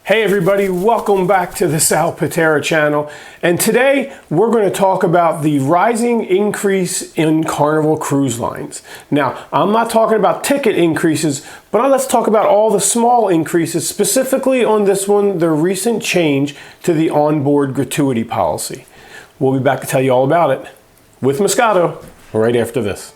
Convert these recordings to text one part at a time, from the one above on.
Hey everybody, welcome back to the Sal Pitera channel. And today we're going to talk about the rising increase in Carnival cruise lines. Now, I'm not talking about ticket increases, but let's talk about all the small increases, specifically on this one, the recent change to the onboard gratuity policy. We'll be back to tell you all about it with Moscato right after this.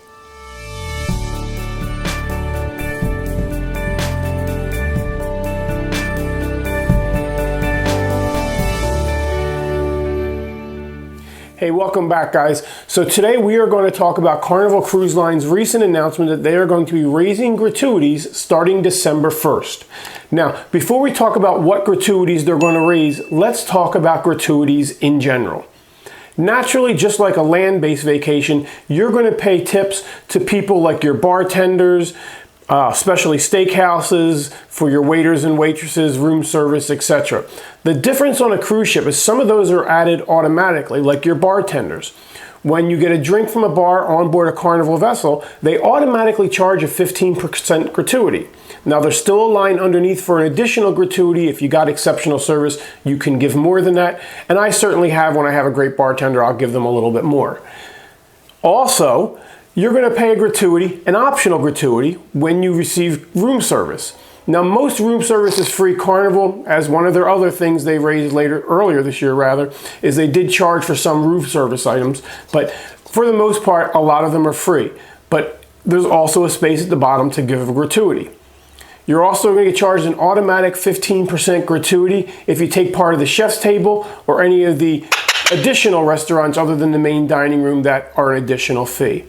Hey, welcome back guys. So today we are going to talk about Carnival Cruise Line's recent announcement that they are going to be raising gratuities starting December 1st. Now, before we talk about what gratuities they're going to raise, let's talk about gratuities in general. Naturally, just like a land-based vacation, you're going to pay tips to people like your bartenders, especially steakhouses, for your waiters and waitresses, room service, etc. The difference on a cruise ship is some of those are added automatically, like your bartenders. When you get a drink from a bar on board a Carnival vessel, they automatically charge a 15% gratuity. Now, there's still a line underneath for an additional gratuity. If you got exceptional service, you can give more than that. And I certainly have. When I have a great bartender, I'll give them a little bit more. Also, you're going to pay a gratuity, an optional gratuity, when you receive room service. Now, most room service is free. Carnival, as one of their other things they raised earlier this year, is they did charge for some room service items, but for the most part, a lot of them are free. But there's also a space at the bottom to give a gratuity. You're also going to get charged an automatic 15% gratuity if you take part of the chef's table or any of the additional restaurants other than the main dining room that are an additional fee.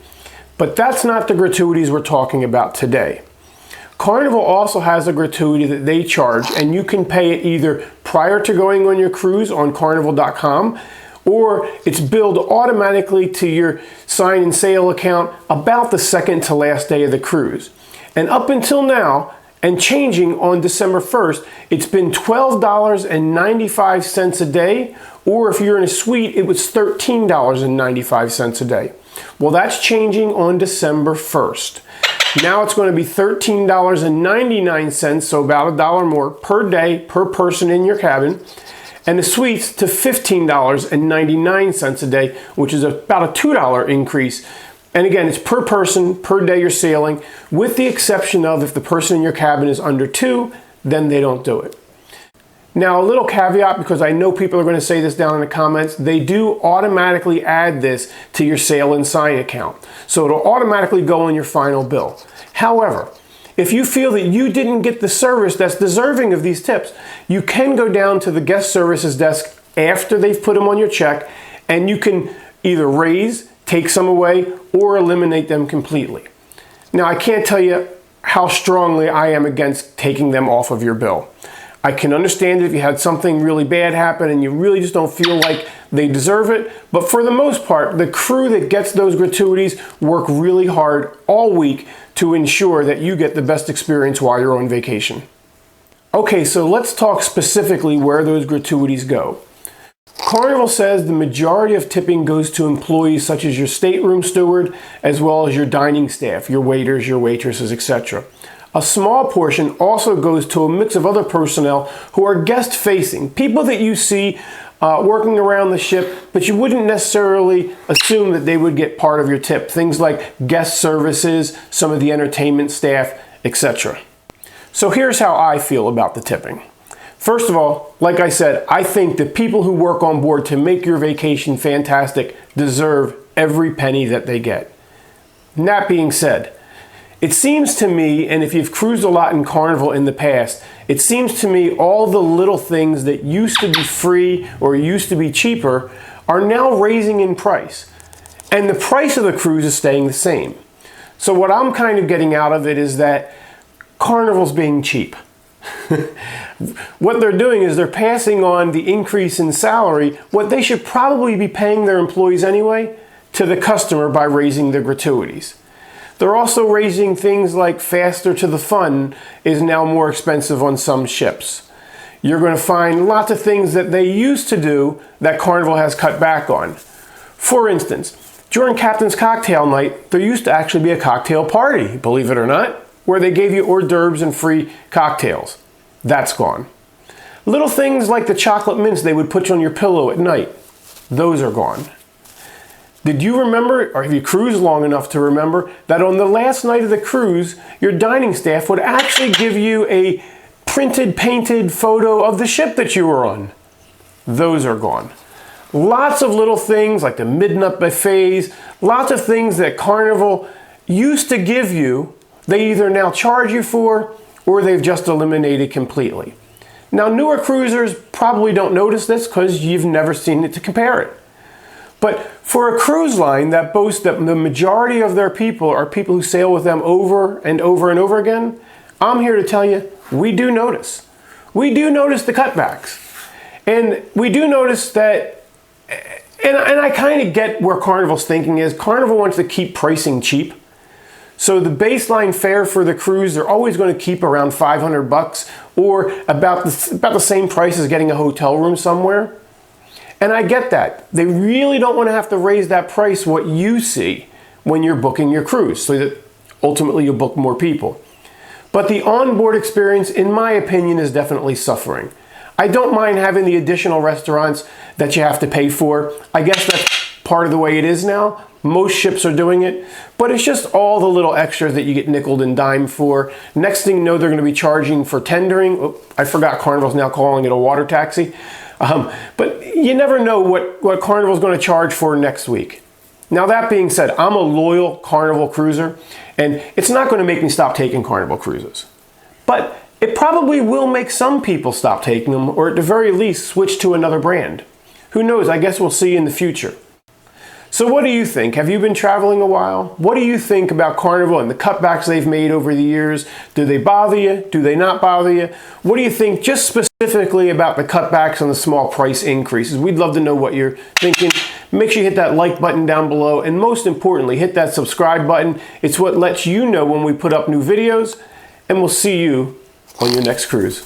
But that's not the gratuities we're talking about today. Carnival also has a gratuity that they charge, and you can pay it either prior to going on your cruise on carnival.com, or it's billed automatically to your sign and sail account about the second to last day of the cruise. And up until now, and changing on December 1st, it's been $12.95 a day, or if you're in a suite, it was $13.95 a day. Well, that's changing on December 1st. Now it's going to be $13.99, so about $1 more per day per person in your cabin, and the suites to $15.99 a day, which is about a $2 increase. And again, it's per person, per day you're sailing, with the exception of if the person in your cabin is under 2, then they don't do it. Now, a little caveat, because I know people are going to say this down in the comments, they do automatically add this to your sail and sign account. So it'll automatically go on your final bill. However, if you feel that you didn't get the service that's deserving of these tips, you can go down to the guest services desk after they've put them on your check, and you can either raise, take some away, or eliminate them completely. Now, I can't tell you how strongly I am against taking them off of your bill. I can understand if you had something really bad happen and you really just don't feel like they deserve it. But for the most part, the crew that gets those gratuities work really hard all week to ensure that you get the best experience while you're on vacation. Okay, so let's talk specifically where those gratuities go. Carnival says the majority of tipping goes to employees such as your stateroom steward, as well as your dining staff, your waiters, your waitresses, etc. A small portion also goes to a mix of other personnel who are guest-facing, people that you see working around the ship, but you wouldn't necessarily assume that they would get part of your tip. Things like guest services, some of the entertainment staff, etc. So here's how I feel about the tipping. First of all, like I said, I think the people who work on board to make your vacation fantastic deserve every penny that they get. And that being said, it seems to me, and if you've cruised a lot in Carnival in the past, it seems to me all the little things that used to be free or used to be cheaper are now raising in price. And the price of the cruise is staying the same. So what I'm kind of getting out of it is that Carnival's being cheap. What they're doing is they're passing on the increase in salary, what they should probably be paying their employees anyway, to the customer by raising the gratuities. They're also raising things like faster to the fun is now more expensive on some ships. You're going to find lots of things that they used to do that Carnival has cut back on. For instance, during Captain's Cocktail Night, there used to actually be a cocktail party, believe it or not, where they gave you hors d'oeuvres and free cocktails. That's gone. Little things like the chocolate mints they would put on your pillow at night, those are gone. Did you remember, or have you cruised long enough to remember, that on the last night of the cruise, your dining staff would actually give you a printed, painted photo of the ship that you were on? Those are gone. Lots of little things like the midnight buffets, lots of things that Carnival used to give you, they either now charge you for or they've just eliminated completely. Now, newer cruisers probably don't notice this because you've never seen it to compare it. But for a cruise line that boasts that the majority of their people are people who sail with them over and over and over again, I'm here to tell you, we do notice. We do notice the cutbacks. And we do notice that, and I kind of get where Carnival's thinking is. Carnival wants to keep pricing cheap. So the baseline fare for the cruise, they're always going to keep around $500 or about the same price as getting a hotel room somewhere. And I get that. They really don't want to have to raise that price what you see when you're booking your cruise so that ultimately you'll book more people. But the onboard experience, in my opinion, is definitely suffering. I don't mind having the additional restaurants that you have to pay for. I guess that's part of the way it is now. Most ships are doing it, but it's just all the little extras that you get nickeled and dimed for. Next thing you know, they're going to be charging for tendering. Oh, I forgot Carnival's now calling it a water taxi. But you never know what Carnival's going to charge for next week. Now, that being said, I'm a loyal Carnival cruiser, and it's not going to make me stop taking Carnival cruises. But it probably will make some people stop taking them, or at the very least, switch to another brand. Who knows? I guess we'll see in the future. So what do you think? Have you been traveling a while? What do you think about Carnival and the cutbacks they've made over the years? Do they bother you? Do they not bother you? What do you think just specifically about the cutbacks and the small price increases? We'd love to know what you're thinking. Make sure you hit that like button down below, and most importantly, hit that subscribe button. It's what lets you know when we put up new videos, and we'll see you on your next cruise.